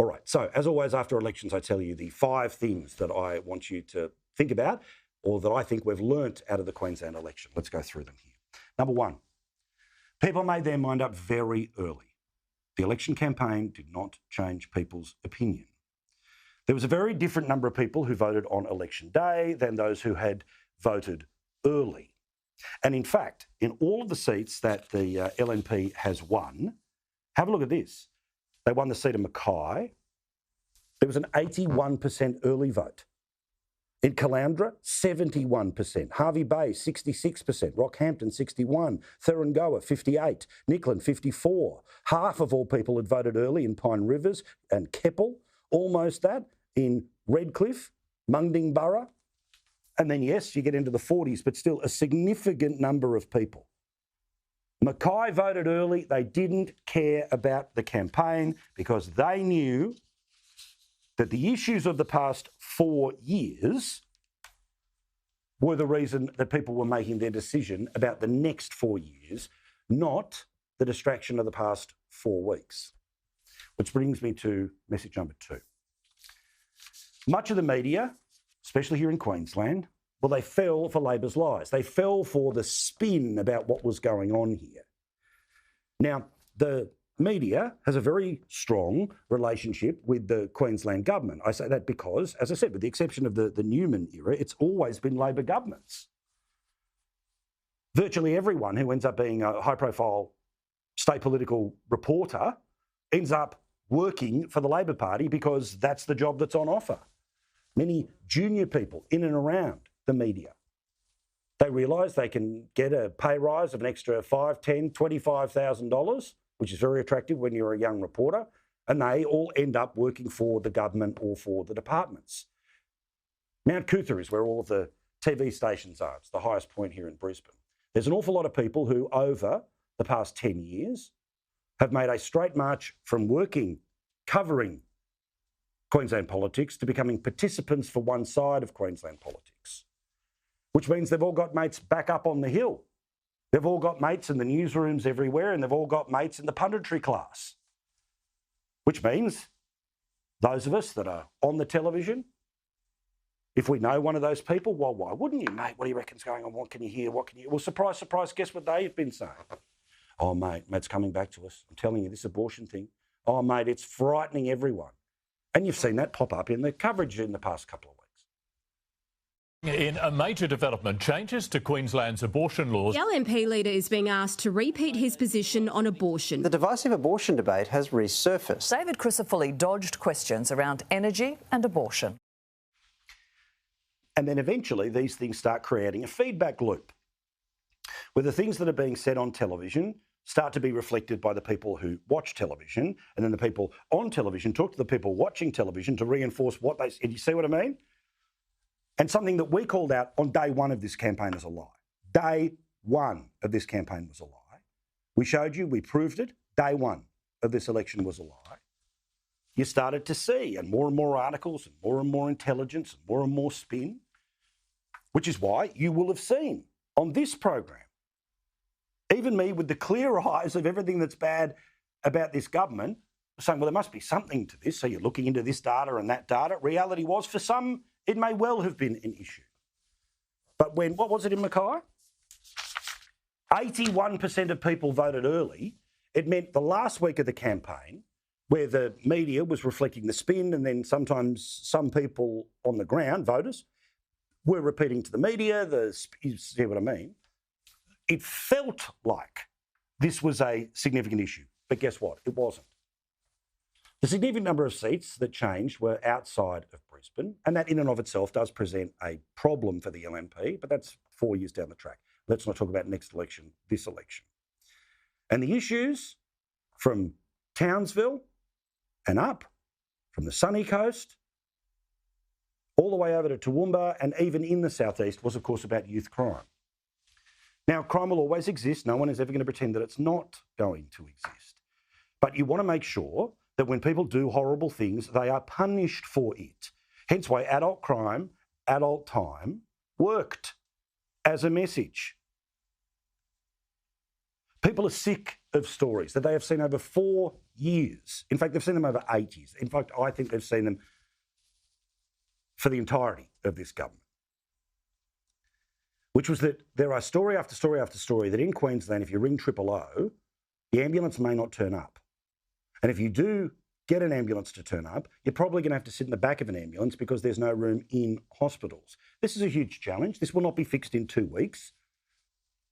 All right, so as always, after elections, I tell you the 5 things that I want you to think about or that I think we've learnt out of the Queensland election. Let's go through them here. Number 1, people made their mind up very early. The election campaign did not change people's opinion. There was a very different number of people who voted on election day than those who had voted early. And in fact, in all of the seats that the LNP has won, have a look at this. They won the seat of Mackay. There was an 81% early vote. In Caloundra, 71%. Harvey Bay, 66%. Rockhampton, 61%. Thuringoa, 58%. Nicklin, 54%. Half of all people had voted early in Pine Rivers and Keppel. Almost that in Redcliffe, Mundingburra. And then, yes, you get into the 40s, but still a significant number of people. Mackay voted early. They didn't care about the campaign because they knew that the issues of the past 4 years were the reason that people were making their decision about the next 4 years, not the distraction of the past 4 weeks. Which brings me to message number 2. Much of the media, especially here in Queensland, well, they fell for Labor's lies. They fell for the spin about what was going on here. Now, the media has a very strong relationship with the Queensland government. I say that because, as I said, with the exception of the Newman era, it's always been Labor governments. Virtually everyone who ends up being a high-profile state political reporter ends up working for the Labor Party because that's the job that's on offer. Many junior people in and around the media, they realise they can get a pay rise of an extra $5,000, $10,000, $25,000, which is very attractive when you're a young reporter, and they all end up working for the government or for the departments. Mount Cootha is where all of the TV stations are. It's the highest point here in Brisbane. There's an awful lot of people who, over the past 10 years, have made a straight march from working, covering Queensland politics to becoming participants for one side of Queensland politics, which means they've all got mates back up on the hill. They've all got mates in the newsrooms everywhere, and they've all got mates in the punditry class, which means those of us that are on the television, if we know one of those people, well, why wouldn't you, mate? What do you reckon's going on? What can you hear? What can you... Well, surprise, surprise, guess what they've been saying? Oh, mate, it's coming back to us. I'm telling you, this abortion thing. Oh, mate, it's frightening everyone. And you've seen that pop up in the coverage in the past couple of weeks. In a major development, changes to Queensland's abortion laws. The LNP leader is being asked to repeat his position on abortion. The divisive abortion debate has resurfaced. David Crisafulli dodged questions around energy and abortion. And then eventually these things start creating a feedback loop where the things that are being said on television start to be reflected by the people who watch television, and then the people on television talk to the people watching television to reinforce what they said. You see what I mean? And something that we called out on day 1 of this campaign as a lie. Day 1 of this campaign was a lie. We showed you, we proved it. Day 1 of this election was a lie. You started to see, and more articles, and more intelligence, and more spin, which is why you will have seen on this program, even me with the clear eyes of everything that's bad about this government, saying, well, there must be something to this, so you're looking into this data and that data. Reality was, for some, it may well have been an issue. But when, what was it in Mackay? 81% of people voted early. It meant the last week of the campaign, where the media was reflecting the spin, and then sometimes some people on the ground, voters, were repeating to the media, you see what I mean? It felt like this was a significant issue, but guess what? It wasn't. The significant number of seats that changed were outside of Brisbane, and that in and of itself does present a problem for the LNP, but that's 4 years down the track. Let's not talk about next election, this election. And the issues from Townsville and up, from the sunny coast, all the way over to Toowoomba, and even in the southeast, was of course about youth crime. Now, crime will always exist. No one is ever going to pretend that it's not going to exist. But you want to make sure that when people do horrible things, they are punished for it. Hence why adult crime, adult time worked as a message. People are sick of stories that they have seen over 4 years. In fact, they've seen them over 8 years. In fact, I think they've seen them for the entirety of this government, which was that there are story after story after story that in Queensland, if you ring 000, the ambulance may not turn up. And if you do get an ambulance to turn up, you're probably going to have to sit in the back of an ambulance because there's no room in hospitals. This is a huge challenge. This will not be fixed in 2 weeks.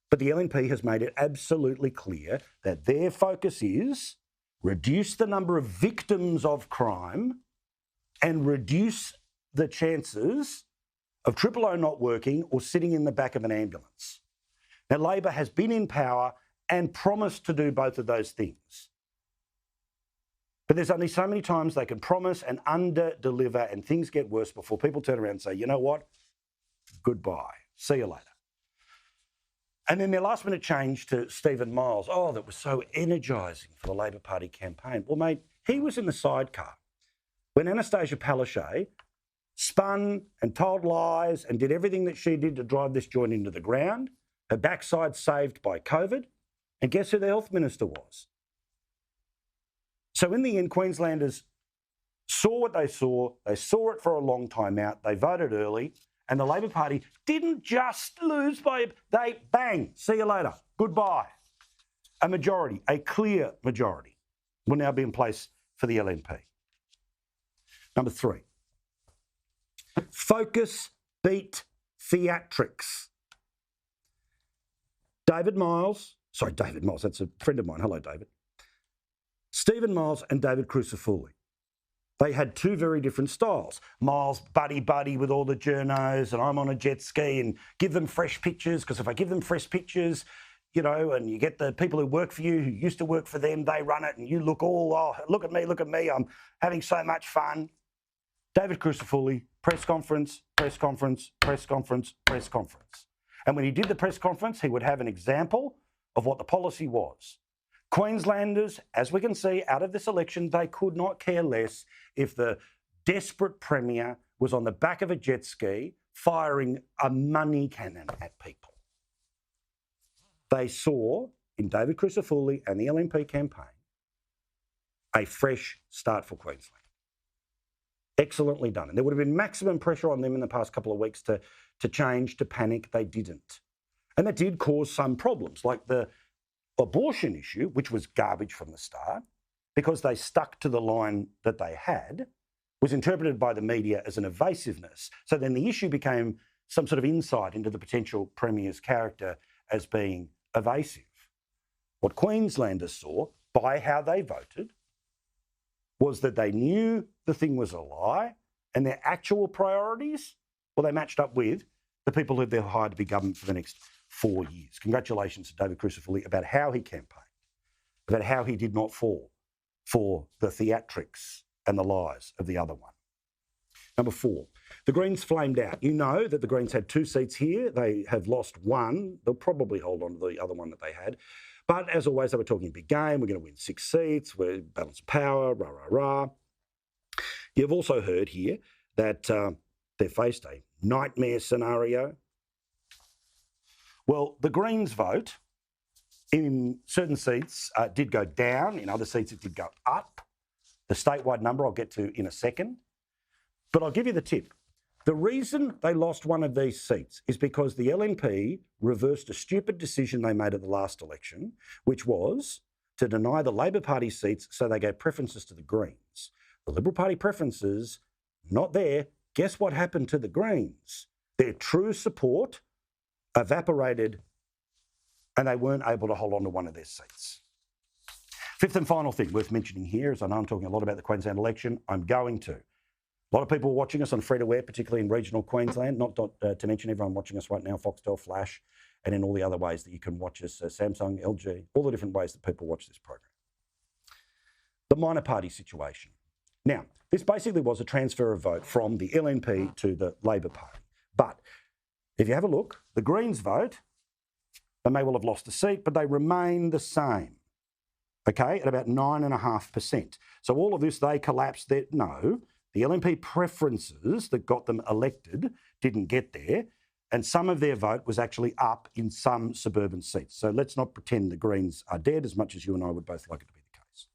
But the LNP has made it absolutely clear that their focus is reduce the number of victims of crime and reduce the chances of 000 not working or sitting in the back of an ambulance. Now, Labor has been in power and promised to do both of those things. But there's only so many times they can promise and under-deliver, and things get worse before people turn around and say, you know what, goodbye, see you later. And then their last-minute change to Stephen Miles, that was so energising for the Labor Party campaign. Well, mate, he was in the sidecar when Anastasia Palaszczuk spun and told lies and did everything that she did to drive this joint into the ground. Her backside saved by COVID. And guess who the health minister was? So in the end, Queenslanders saw what they saw. They saw it for a long time out. They voted early. And the Labor Party didn't just lose they bang, see you later, goodbye. A majority, a clear majority, will now be in place for the LNP. Number 3, focus beat theatrics. David Miles, that's a friend of mine. Hello, David. Stephen Miles and David Crucifulli. They had 2 very different styles. Miles, buddy with all the journos, and I'm on a jet ski and give them fresh pictures, because if I give them fresh pictures, and you get the people who work for you, who used to work for them, they run it, and you look look at me, I'm having so much fun. David Crucifulli, press conference. And when he did the press conference, he would have an example of what the policy was. Queenslanders, as we can see out of this election, they could not care less if the desperate Premier was on the back of a jet ski firing a money cannon at people. They saw in David Crucifulli and the LNP campaign a fresh start for Queensland. Excellently done. And there would have been maximum pressure on them in the past couple of weeks to change, to panic. They didn't. And that did cause some problems, like the abortion issue, which was garbage from the start, because they stuck to the line that they had, was interpreted by the media as an evasiveness. So then the issue became some sort of insight into the potential Premier's character as being evasive. What Queenslanders saw by how they voted was that they knew the thing was a lie, and their actual priorities, well, they matched up with the people who they've hired to be government for the next 4 years. Congratulations to David Crucifulli about how he campaigned, about how he did not fall for the theatrics and the lies of the other one. Number 4, the Greens flamed out. You know that the Greens had 2 seats here. They have lost 1. They'll probably hold on to the other one that they had. But as always, they were talking big game. We're going to win 6 seats. We're balance of power, rah, rah, rah. You've also heard here that they faced a nightmare scenario. Well, the Greens vote in certain seats did go down. In other seats, it did go up. The statewide number I'll get to in a second. But I'll give you the tip. The reason they lost one of these seats is because the LNP reversed a stupid decision they made at the last election, which was to deny the Labor Party seats so they gave preferences to the Greens. The Liberal Party preferences, not there. Guess what happened to the Greens? Their true support evaporated and they weren't able to hold on to one of their seats. 5th and final thing worth mentioning here, as I know I'm talking a lot about the Queensland election, I'm going to. A lot of people watching us on free-to-air, particularly in regional Queensland, not to mention everyone watching us right now, Foxtel, Flash, and in all the other ways that you can watch us, Samsung, LG, all the different ways that people watch this program. The minor party situation. Now, this basically was a transfer of vote from the LNP to the Labor Party. But if you have a look, the Greens vote, they may well have lost a seat, but they remain the same, okay, at about 9.5%. So all of this, they collapsed. No, the LNP preferences that got them elected didn't get there. And some of their vote was actually up in some suburban seats. So let's not pretend the Greens are dead, as much as you and I would both like it to be the case.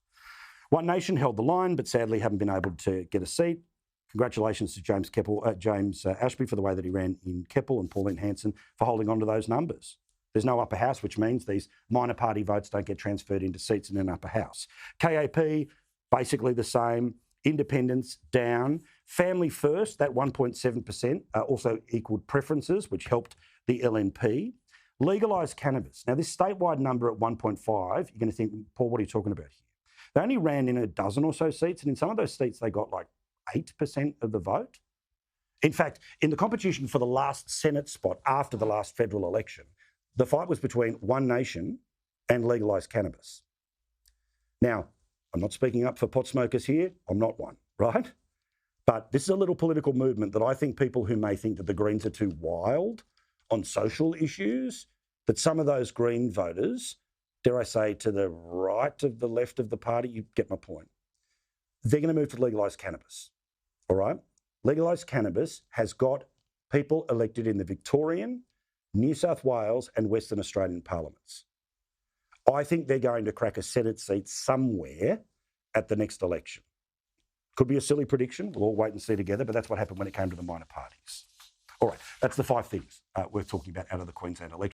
One Nation held the line, but sadly haven't been able to get a seat. Congratulations to James Ashby for the way that he ran in Keppel, and Pauline Hanson for holding on to those numbers. There's no upper house, which means these minor party votes don't get transferred into seats in an upper house. KAP, basically the same. Independents down. Family First, that 1.7%, also equalled preferences, which helped the LNP. Legalised cannabis. Now, this statewide number at 1.5, you're going to think, Paul, what are you talking about here? They only ran in a dozen or so seats, and in some of those seats, they got like 8% of the vote. In fact, in the competition for the last Senate spot after the last federal election, the fight was between One Nation and legalised cannabis. Now, I'm not speaking up for pot smokers here. I'm not one, right? But this is a little political movement that I think people who may think that the Greens are too wild on social issues, that some of those Green voters, dare I say, to the right of the left of the party, you get my point, they're going to move to legalised cannabis, all right? Legalised cannabis has got people elected in the Victorian, New South Wales and Western Australian parliaments. I think they're going to crack a Senate seat somewhere at the next election. Could be a silly prediction. We'll all wait and see together, but that's what happened when it came to the minor parties. All right, that's the 5 things we're talking about out of the Queensland election.